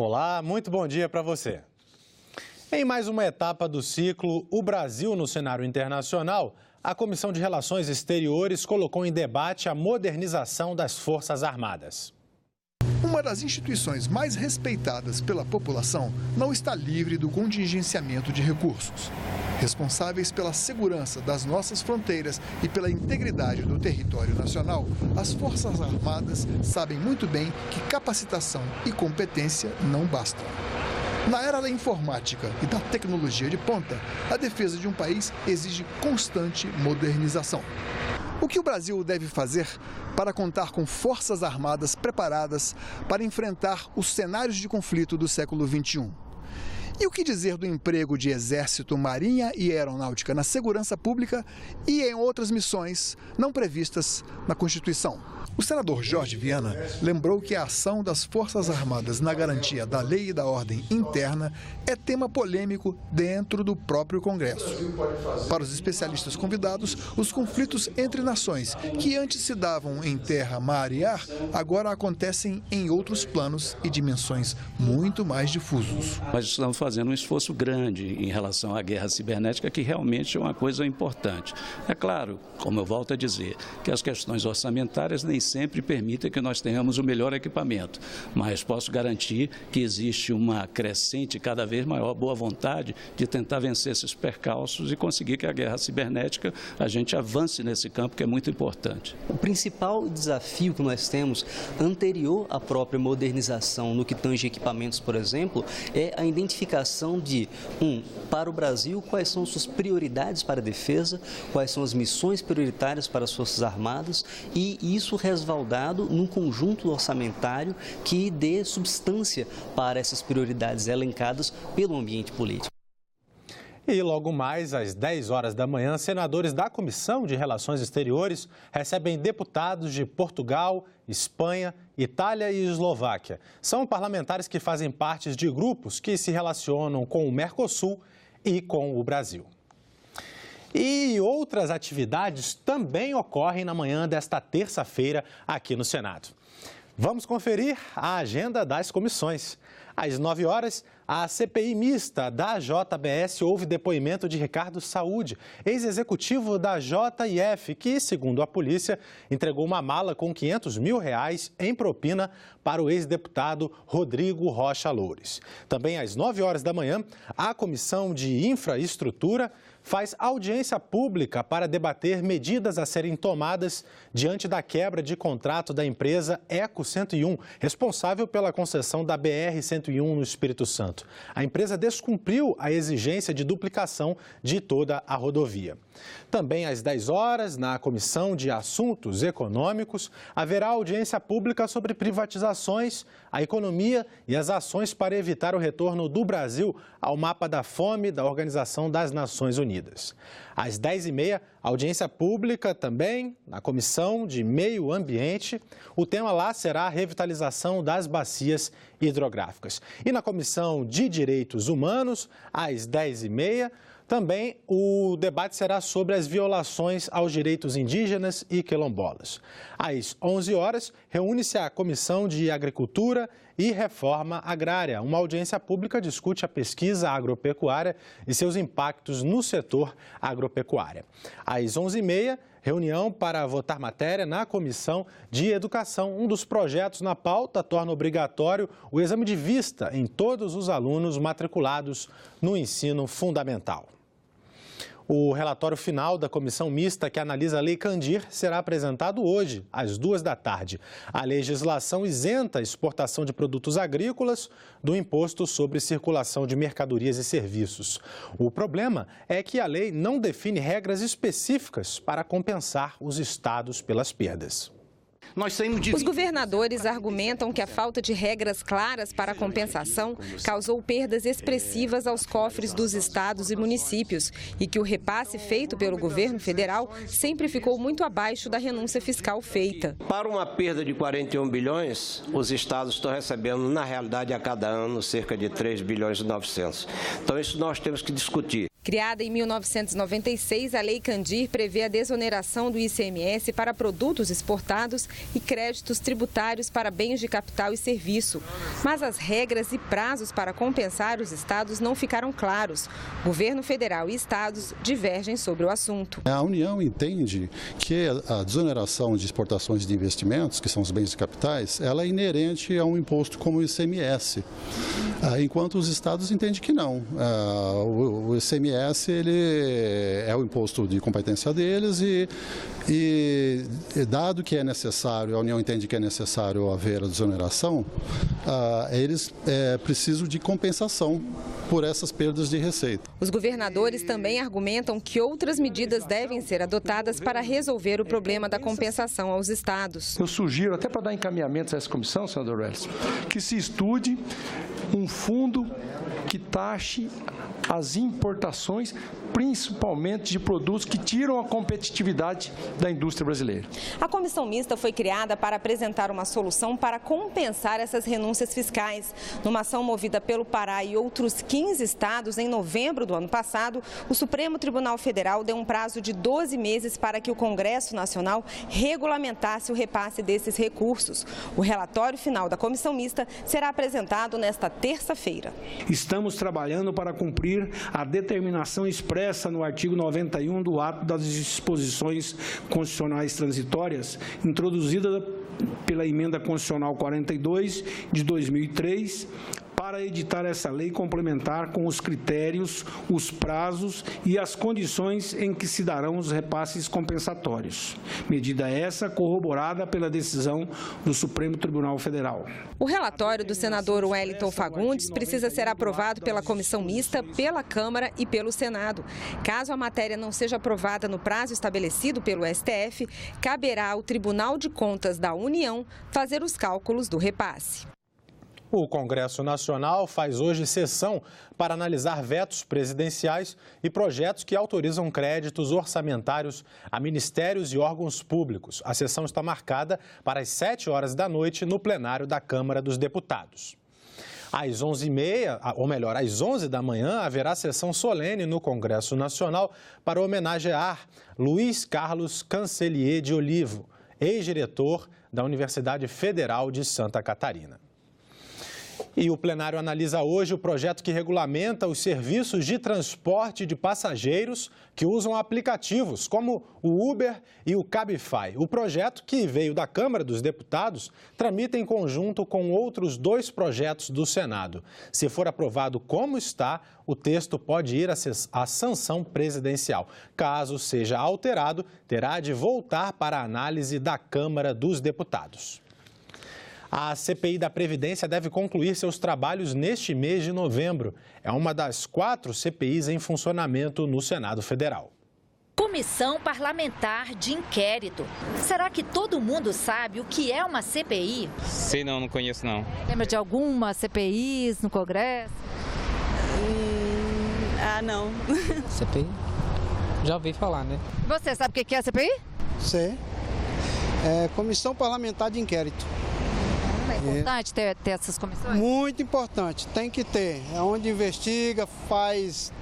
Olá, muito bom dia para você. Em mais uma etapa do ciclo O Brasil no cenário internacional, a Comissão de Relações Exteriores colocou em debate a modernização das Forças Armadas. Uma das instituições mais respeitadas pela população não está livre do contingenciamento de recursos. Responsáveis pela segurança das nossas fronteiras e pela integridade do território nacional, as Forças Armadas sabem muito bem que capacitação e competência não bastam. Na era da informática e da tecnologia de ponta, a defesa de um país exige constante modernização. O que o Brasil deve fazer para contar com forças armadas preparadas para enfrentar os cenários de conflito do século XXI? E o que dizer do emprego de Exército, Marinha e Aeronáutica na segurança pública e em outras missões não previstas na Constituição? O senador Jorge Viana lembrou que a ação das Forças Armadas na garantia da lei e da ordem interna é tema polêmico dentro do próprio Congresso. Para os especialistas convidados, os conflitos entre nações, que antes se davam em terra, mar e ar, agora acontecem em outros planos e dimensões muito mais difusos. Nós estamos fazendo um esforço grande em relação à guerra cibernética, que realmente é uma coisa importante. É claro, como eu volto a dizer, que as questões orçamentárias nem sempre permitem que nós tenhamos o melhor equipamento, mas posso garantir que existe uma crescente, cada vez maior, boa vontade de tentar vencer esses percalços e conseguir que a guerra cibernética, a gente avance nesse campo, que é muito importante. O principal desafio que nós temos, anterior à própria modernização no que tange equipamentos, por exemplo, é a identificação de, para o Brasil, quais são suas prioridades para a defesa, quais são as missões prioritárias para as Forças Armadas, e isso resvaldado num conjunto orçamentário que dê substância para essas prioridades elencadas pelo ambiente político. E logo mais, às 10 horas da manhã, senadores da Comissão de Relações Exteriores recebem deputados de Portugal, Espanha, Itália e Eslováquia. São parlamentares que fazem parte de grupos que se relacionam com o Mercosul e com o Brasil. E outras atividades também ocorrem na manhã desta terça-feira aqui no Senado. Vamos conferir a agenda das comissões. Às 9 horas, a CPI mista da JBS ouve depoimento de Ricardo Saúde, ex-executivo da JF, que, segundo a polícia, entregou uma mala com R$500 mil em propina para o ex-deputado Rodrigo Rocha Loures. Também às 9 horas da manhã, a Comissão de Infraestrutura faz audiência pública para debater medidas a serem tomadas diante da quebra de contrato da empresa Eco 101, responsável pela concessão da BR-101 no Espírito Santo. A empresa descumpriu a exigência de duplicação de toda a rodovia. Também às 10 horas, na Comissão de Assuntos Econômicos, haverá audiência pública sobre privatizações, a economia e as ações para evitar o retorno do Brasil ao mapa da fome da Organização das Nações Unidas. Às 10h30, audiência pública também na Comissão de Meio Ambiente. O tema lá será a revitalização das bacias hidrográficas. E na Comissão de Direitos Humanos, às 10h30, também o debate será sobre as violações aos direitos indígenas e quilombolas. Às 11 horas, reúne-se a Comissão de Agricultura e Reforma Agrária. Uma audiência pública discute a pesquisa agropecuária e seus impactos no setor agropecuária. Às 11h30, reunião para votar matéria na Comissão de Educação. Um dos projetos na pauta torna obrigatório o exame de vista em todos os alunos matriculados no ensino fundamental. O relatório final da comissão mista que analisa a Lei Candir será apresentado hoje, às 14h. A legislação isenta a exportação de produtos agrícolas do imposto sobre circulação de mercadorias e serviços. O problema é que a lei não define regras específicas para compensar os estados pelas perdas. Os governadores argumentam que a falta de regras claras para a compensação causou perdas expressivas aos cofres dos estados e municípios e que o repasse feito pelo governo federal sempre ficou muito abaixo da renúncia fiscal feita. Para uma perda de 41 bilhões, os estados estão recebendo, na realidade, a cada ano, cerca de 3 bilhões e 900. Então, isso nós temos que discutir. Criada em 1996, a Lei Candir prevê a desoneração do ICMS para produtos exportados e créditos tributários para bens de capital e serviço. Mas as regras e prazos para compensar os estados não ficaram claros. Governo federal e estados divergem sobre o assunto. A União entende que a desoneração de exportações de investimentos, que são os bens de capitais, ela é inerente a um imposto como o ICMS, enquanto os estados entendem que não. O ICMS ele é o imposto de competência deles e dado que é necessário, a União entende que é necessário haver a desoneração, eles precisam de compensação por essas perdas de receita. Os governadores também argumentam que outras medidas devem ser adotadas para resolver o problema da compensação aos estados. Eu sugiro, até para dar encaminhamentos a essa comissão, senador Welles, que se estude um fundo que taxe as importações, principalmente de produtos que tiram a competitividade da indústria brasileira. A comissão mista foi criada para apresentar uma solução para compensar essas renúncias fiscais. Numa ação movida pelo Pará e outros 15 estados, em novembro do ano passado, o Supremo Tribunal Federal deu um prazo de 12 meses para que o Congresso Nacional regulamentasse o repasse desses recursos. O relatório final da comissão mista será apresentado nesta terça-feira. Estamos trabalhando para cumprir a determinação expressa no artigo 91 do ato das disposições constitucionais transitórias, introduzida pela emenda constitucional 42 de 2003, para editar essa lei complementar com os critérios, os prazos e as condições em que se darão os repasses compensatórios. Medida essa corroborada pela decisão do Supremo Tribunal Federal. O relatório do senador Wellington Fagundes precisa ser aprovado pela comissão mista, pela Câmara e pelo Senado. Caso a matéria não seja aprovada no prazo estabelecido pelo STF, caberá ao Tribunal de Contas da União fazer os cálculos do repasse. O Congresso Nacional faz hoje sessão para analisar vetos presidenciais e projetos que autorizam créditos orçamentários a ministérios e órgãos públicos. A sessão está marcada para as 7 horas da noite no plenário da Câmara dos Deputados. Às 11h30, ou melhor, às 11 da manhã, haverá sessão solene no Congresso Nacional para homenagear Luiz Carlos Cancelier de Olivo, ex-diretor da Universidade Federal de Santa Catarina. E o plenário analisa hoje o projeto que regulamenta os serviços de transporte de passageiros que usam aplicativos, como o Uber e o Cabify. O projeto, que veio da Câmara dos Deputados, tramita em conjunto com outros 2 projetos do Senado. Se for aprovado como está, o texto pode ir à sanção presidencial. Caso seja alterado, terá de voltar para a análise da Câmara dos Deputados. A CPI da Previdência deve concluir seus trabalhos neste mês de novembro. É uma das 4 CPIs em funcionamento no Senado Federal. Comissão Parlamentar de Inquérito. Será que todo mundo sabe o que é uma CPI? Sei não conheço não. Lembra de alguma CPIs no Congresso? Não. CPI? Já ouvi falar, né? Você sabe o que é a CPI? Sei. É Comissão Parlamentar de Inquérito. É importante ter essas comissões? Muito importante, tem que ter. É onde investiga, faz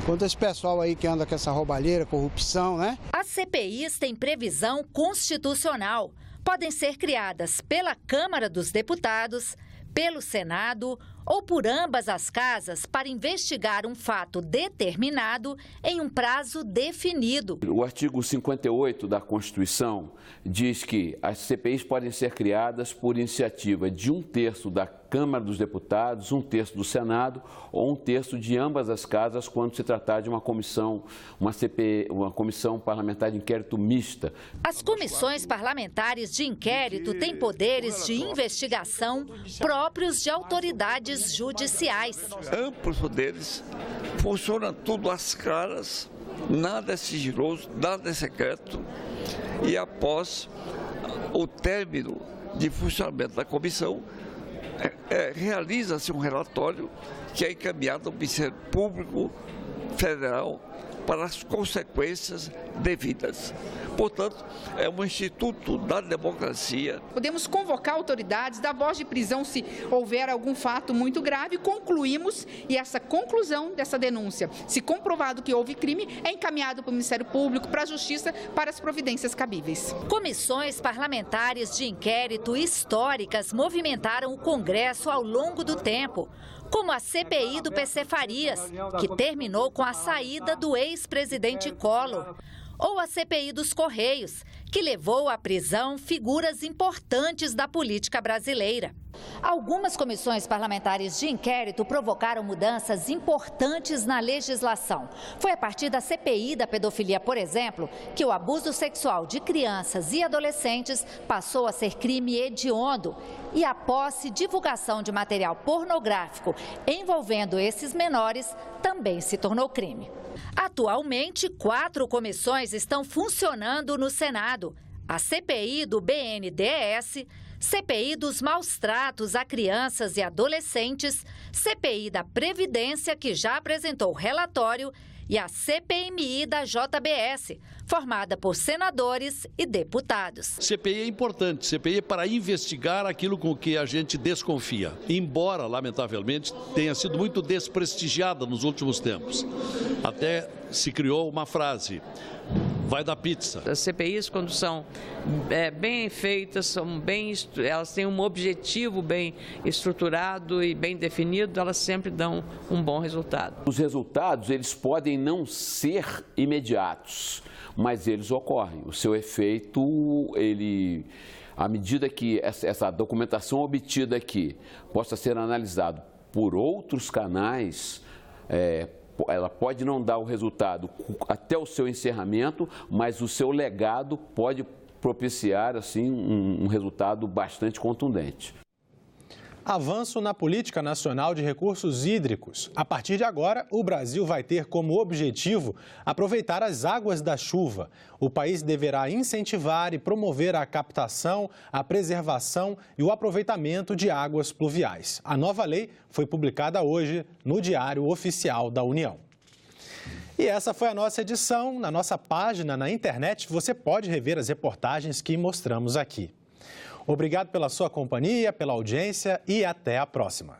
contra esse pessoal aí que anda com essa roubalheira, corrupção, né? As CPIs têm previsão constitucional. Podem ser criadas pela Câmara dos Deputados, pelo Senado ou por ambas as casas para investigar um fato determinado em um prazo definido. O artigo 58 da Constituição diz que as CPIs podem ser criadas por iniciativa de 1/3 da Câmara dos Deputados, 1/3 do Senado ou 1/3 de ambas as casas quando se tratar de uma comissão, uma CPI, uma comissão parlamentar de inquérito mista. As comissões parlamentares de inquérito têm poderes de investigação próprios de autoridades judiciais. Amplos poderes, funciona tudo às claras, nada é sigiloso, nada é secreto. E após o término de funcionamento da comissão, realiza-se um relatório que é encaminhado ao Ministério Público Federal para as consequências devidas. Portanto, é um instituto da democracia. Podemos convocar autoridades, dar voz de prisão se houver algum fato muito grave, concluímos, e essa conclusão dessa denúncia, se comprovado que houve crime, é encaminhado para o Ministério Público, para a Justiça, para as providências cabíveis. Comissões parlamentares de inquérito históricas movimentaram o Congresso ao longo do tempo, como a CPI do PC Farias, que terminou com a saída do ex-presidente Collor, ou a CPI dos Correios, que levou à prisão figuras importantes da política brasileira. Algumas comissões parlamentares de inquérito provocaram mudanças importantes na legislação. Foi a partir da CPI da pedofilia, por exemplo, que o abuso sexual de crianças e adolescentes passou a ser crime hediondo e a posse e divulgação de material pornográfico envolvendo esses menores também se tornou crime. Atualmente, 4 comissões estão funcionando no Senado: a CPI do BNDES, CPI dos maus tratos a crianças e adolescentes, CPI da Previdência, que já apresentou relatório, e a CPMI da JBS, formada por senadores e deputados. CPI é importante, CPI é para investigar aquilo com que a gente desconfia, embora, lamentavelmente, tenha sido muito desprestigiada nos últimos tempos. Até se criou uma frase: vai dar pizza. As CPIs, quando são bem feitas, elas têm um objetivo bem estruturado e bem definido, elas sempre dão um bom resultado. Os resultados, eles podem não ser imediatos, mas eles ocorrem. O seu efeito, à medida que essa documentação obtida aqui possa ser analisada por outros canais, ela pode não dar o resultado até o seu encerramento, mas o seu legado pode propiciar assim, um resultado bastante contundente. Avanço na política nacional de recursos hídricos. A partir de agora, o Brasil vai ter como objetivo aproveitar as águas da chuva. O país deverá incentivar e promover a captação, a preservação e o aproveitamento de águas pluviais. A nova lei foi publicada hoje no Diário Oficial da União. E essa foi a nossa edição. Na nossa página na internet, você pode rever as reportagens que mostramos aqui. Obrigado pela sua companhia, pela audiência e até a próxima.